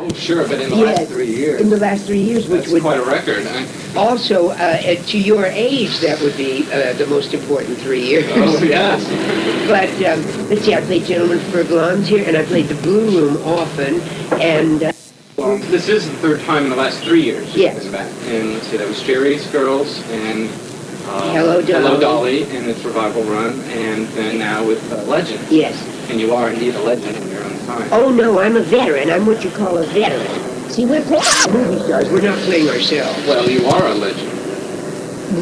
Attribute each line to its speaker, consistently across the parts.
Speaker 1: Oh, sure, but in the last 3 years.
Speaker 2: In the last 3 years, which
Speaker 1: That's quite a record.
Speaker 2: Also, to your age, that would be the most important 3 years.
Speaker 1: Oh, yes.
Speaker 2: But let's see, I played Gentlemen Prefer Blondes here, and I played the Blue Room often, and...
Speaker 1: Well, this is the third time in the last 3 years you've
Speaker 2: Yes.
Speaker 1: been back. And let's see, that was Jerry's Girls and
Speaker 2: Hello,
Speaker 1: Dolly in its revival run, and then now with Legend.
Speaker 2: Yes.
Speaker 1: And you are indeed a legend in your own time.
Speaker 2: Oh, no, I'm a veteran. I'm what you call a veteran. See, we're playing movie stars. We're not playing ourselves.
Speaker 1: Well, you are a legend.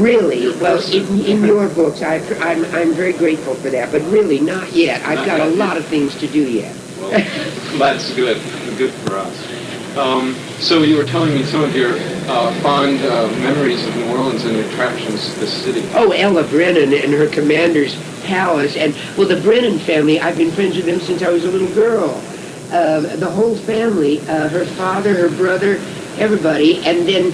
Speaker 2: Really? Well, in your books, I'm very grateful for that, but really not yet. I've got a lot of things to do yet.
Speaker 1: Well, that's good. Good for us. So you were telling me some of your fond memories of New Orleans and attractions to the city.
Speaker 2: Oh, Ella Brennan and her Commander's Palace. And, well, the Brennan family, I've been friends with them since I was a little girl. The whole family, her father, her brother, everybody. And then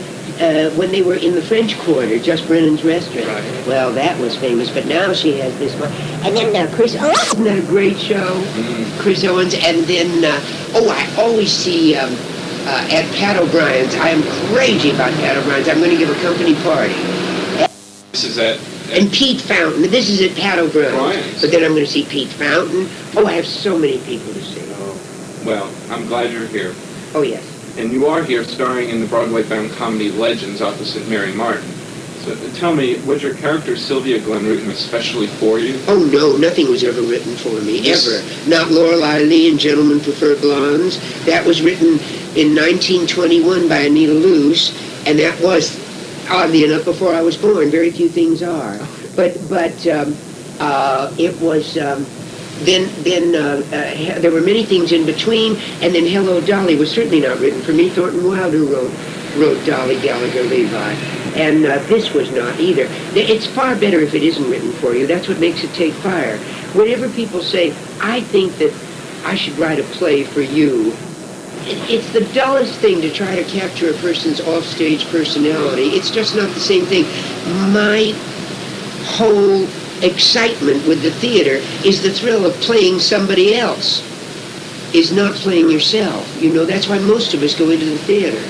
Speaker 2: when they were in the French Quarter, Just Brennan's restaurant.
Speaker 1: Right.
Speaker 2: Well, that was famous, but now she has this one. And then Chris Owens, isn't that a great show? Mm-hmm. Chris Owens. And then, I always see... at Pat O'Brien's. I am crazy about Pat O'Brien's. I'm going to give a company party.
Speaker 1: This is at...
Speaker 2: And Pete Fountain. This is at Pat O'Brien's. But then I'm going to see Pete Fountain. Oh, I have so many people to see.
Speaker 1: Oh, well, I'm glad you're here.
Speaker 2: Oh, yes.
Speaker 1: And you are here starring in the Broadway-bound comedy Legends opposite Mary Martin. So tell me, was your character Sylvia Glenn written especially for you?
Speaker 2: Oh, no, nothing was ever written for me, ever. Not Lorelei Lee and Gentlemen Prefer Blondes. That was written in 1921 by Anita Luce, and that was, oddly enough, before I was born. Very few things are. But it was... Then there were many things in between, and then Hello, Dolly was certainly not written for me. Thornton Wilder wrote Dolly Gallagher Levi, and this was not either. It's far better if it isn't written for you. That's what makes it take fire. Whenever people say, I think that I should write a play for you, it's the dullest thing to try to capture a person's offstage personality. It's just not the same thing. My whole excitement with the theater is the thrill of playing somebody else, is not playing yourself. You know, that's why most of us go into the theater.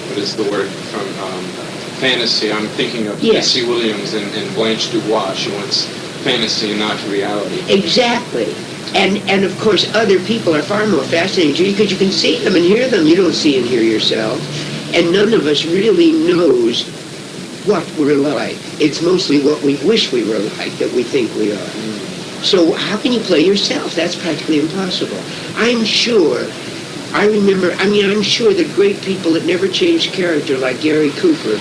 Speaker 1: What is the word from fantasy? I'm thinking of Bessie Williams and Blanche Dubois. She wants fantasy, not reality.
Speaker 2: Exactly. And of course, other people are far more fascinating to you because you can see them and hear them. You don't see and hear yourself. And none of us really knows what we're like. It's mostly what we wish we were like that we think we are. So how can you play yourself? That's practically impossible. I'm sure that great people that never changed character, like Gary Cooper,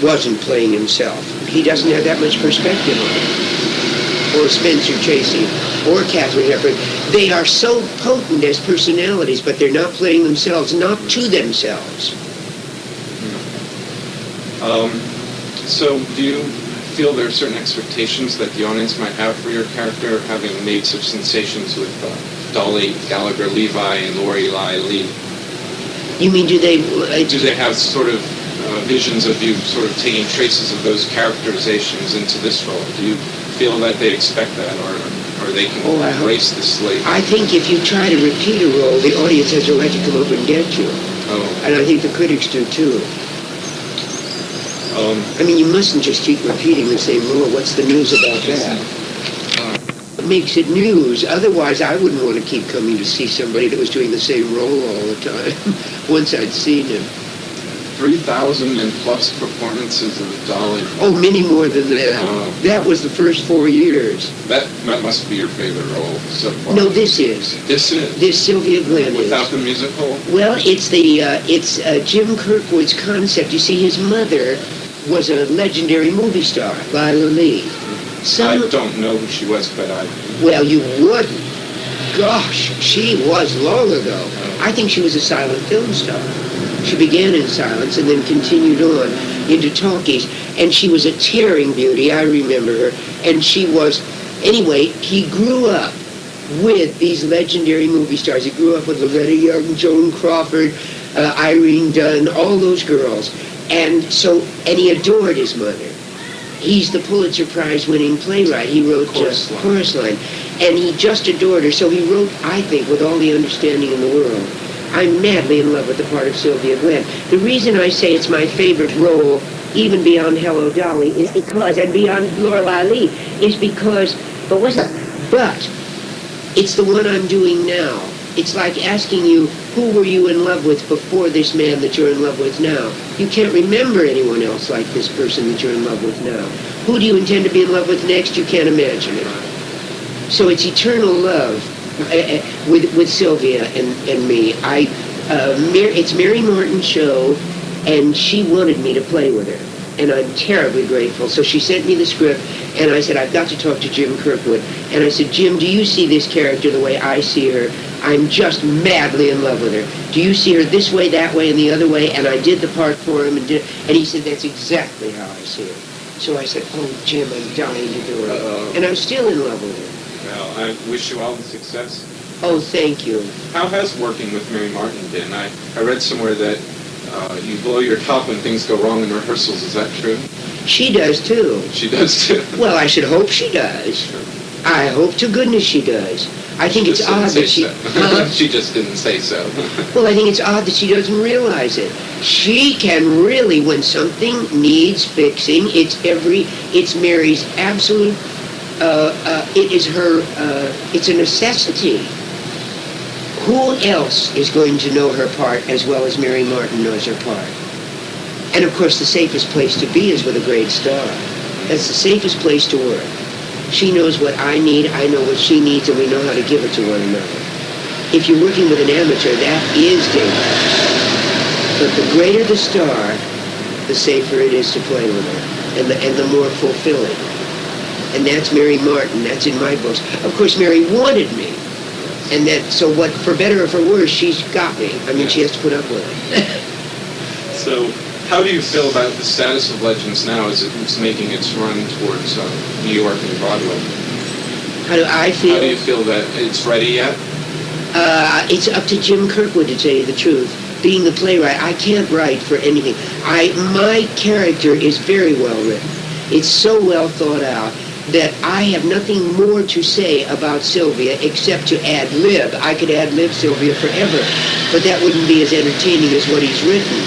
Speaker 2: wasn't playing himself. He doesn't have that much perspective on it. Or Spencer Tracy, or Katharine Hepburn. They are so potent as personalities, but they're not playing themselves, not to themselves.
Speaker 1: So do you feel there are certain expectations that the audience might have for your character, having made such sensations with Dolly Gallagher Levi and Lorelei Lee?
Speaker 2: You mean do they
Speaker 1: have sort of visions of you sort of taking traces of those characterizations into this role? Do you feel that they expect that, or they can erase the slate?
Speaker 2: I think if you try to repeat a role, the audience has a right to come over and get you.
Speaker 1: Oh.
Speaker 2: And I think the critics do too. I mean, you mustn't just keep repeating the same role. What's the news about that? It makes it news. Otherwise, I wouldn't want to keep coming to see somebody that was doing the same role all the time, once I'd seen him.
Speaker 1: 3,000 and plus performances of Dolly.
Speaker 2: Oh, many more than that. That was the first 4 years.
Speaker 1: That must be your favorite role so far.
Speaker 2: No, this is.
Speaker 1: This is?
Speaker 2: This Sylvia Glenn is.
Speaker 1: Without the musical?
Speaker 2: Well, it's Jim Kirkwood's concept. You see, his mother was a legendary movie star, Lila Lee.
Speaker 1: I don't know who she was, but I...
Speaker 2: Well, you wouldn't. Gosh, she was long ago. I think she was a silent film star. She began in silence and then continued on into talkies. And she was a tearing beauty, I remember her. And she was... Anyway, he grew up with these legendary movie stars. He grew up with Loretta Young, Joan Crawford, Irene Dunn, all those girls. And he adored his mother. He's the Pulitzer Prize winning playwright. He wrote Chorus Line. And he just adored her, so he wrote, I think, with all the understanding in the world. I'm madly in love with the part of Sylvia Glenn. The reason I say it's my favorite role, even beyond Hello Dolly, is because, and beyond Lorelei Lee, is because, but it's the one I'm doing now. It's like asking you, who were you in love with before this man that you're in love with now? You can't remember anyone else like this person that you're in love with now. Who do you intend to be in love with next? You can't imagine it. So it's eternal love with Sylvia and me. It's Mary Martin's show, and she wanted me to play with her. And I'm terribly grateful. So she sent me the script, and I said, I've got to talk to Jim Kirkwood. And I said, Jim, do you see this character the way I see her? I'm just madly in love with her. Do you see her this way, that way, and the other way? And I did the part for him, and he said, that's exactly how I see her. So I said, oh, Jim, I'm dying to do it. And I'm still in love with her.
Speaker 1: Well, I wish you all the success.
Speaker 2: Oh, thank you.
Speaker 1: How has working with Mary Martin been? I read somewhere that you blow your top when things go wrong in rehearsals. Is that true?
Speaker 2: She does, too.
Speaker 1: She does, too?
Speaker 2: Well, I should hope she does.
Speaker 1: Sure.
Speaker 2: I hope to goodness she does. I think it's odd that she...
Speaker 1: She just didn't say so.
Speaker 2: Well, I think it's odd that she doesn't realize it. She can really, when something needs fixing, it's Mary's absolute, it's a necessity. Who else is going to know her part as well as Mary Martin knows her part? And of course, the safest place to be is with a great star. That's the safest place to work. She knows what I need, I know what she needs, and we know how to give it to one another. If you're working with an amateur, that is dangerous. But the greater the star, the safer it is to play with her, and the more fulfilling. And that's Mary Martin, that's in my books. Of course, Mary wanted me. And so what, for better or for worse, she's got me. I mean, she has to put up with it.
Speaker 1: So, how do you feel about the status of Legends now as it's making its run towards New York and Broadway?
Speaker 2: How do I feel?
Speaker 1: How do you feel that it's ready yet?
Speaker 2: It's up to Jim Kirkwood to tell you the truth. Being the playwright, I can't write for anything. My character is very well written. It's so well thought out that I have nothing more to say about Sylvia except to ad-lib. I could ad-lib Sylvia forever, but that wouldn't be as entertaining as what he's written.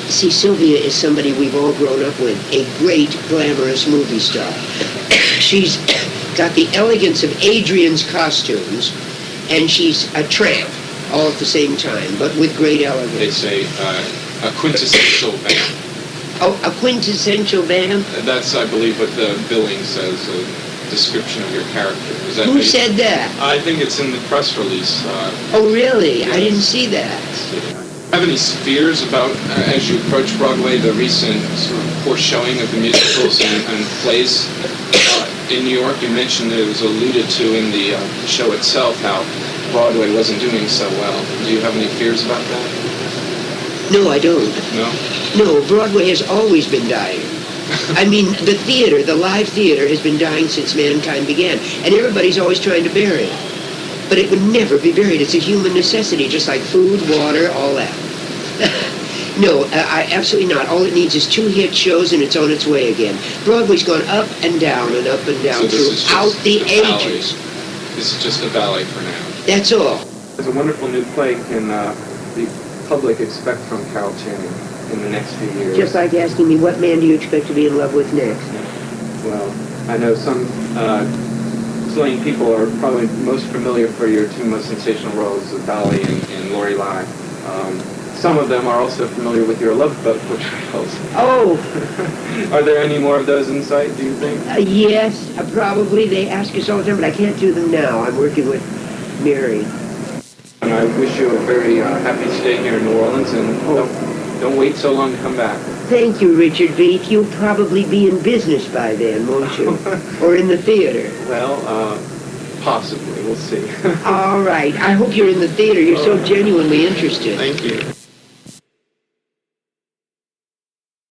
Speaker 2: See, Sylvia is somebody we've all grown up with, a great, glamorous movie star. She's got the elegance of Adrian's costumes, and she's a tramp all at the same time, but with great elegance.
Speaker 1: It's a quintessential band.
Speaker 2: Oh, a quintessential band?
Speaker 1: That's, I believe, what the billing says, a description of your character. Is that
Speaker 2: Who said that?
Speaker 1: I think it's in the press release.
Speaker 2: Oh, really?
Speaker 1: Yes.
Speaker 2: I didn't see that.
Speaker 1: Have any fears about, as you approach Broadway, the recent sort of poor showing of the musicals and plays in New York? You mentioned that it was alluded to in the show itself, how Broadway wasn't doing so well. Do you have any fears about that?
Speaker 2: No, I don't.
Speaker 1: No?
Speaker 2: No, Broadway has always been dying. I mean, the theater, the live theater, has been dying since mankind began, and everybody's always trying to bury it. But it would never be buried. It's a human necessity, just like food, water, all that. No, I absolutely not. All it needs is 2 hit shows, and it's on its way again. Broadway's gone up and down and up and down throughout the ages.
Speaker 1: This is just a ballet for now.
Speaker 2: That's all.
Speaker 1: There's a wonderful new play can the public expect from Carol Channing in the next few years.
Speaker 2: Just like asking me, what man do you expect to be in love with next?
Speaker 1: Well, I know some zillion people are probably most familiar for your 2 most sensational roles of Dolly and Lorelei. Some of them are also familiar with your Love Boat portrayals.
Speaker 2: Oh!
Speaker 1: Are there any more of those in sight, do you think?
Speaker 2: Yes, probably. They ask us all the time, but I can't do them now. I'm working with Mary.
Speaker 1: And I wish you a very happy stay here in New Orleans, and don't wait so long to come back.
Speaker 2: Thank you, Richard Veith. You'll probably be in business by then, won't you? Or in the theater.
Speaker 1: Well, possibly. We'll see.
Speaker 2: All right. I hope you're in the theater. You're so genuinely interested.
Speaker 1: Thank you.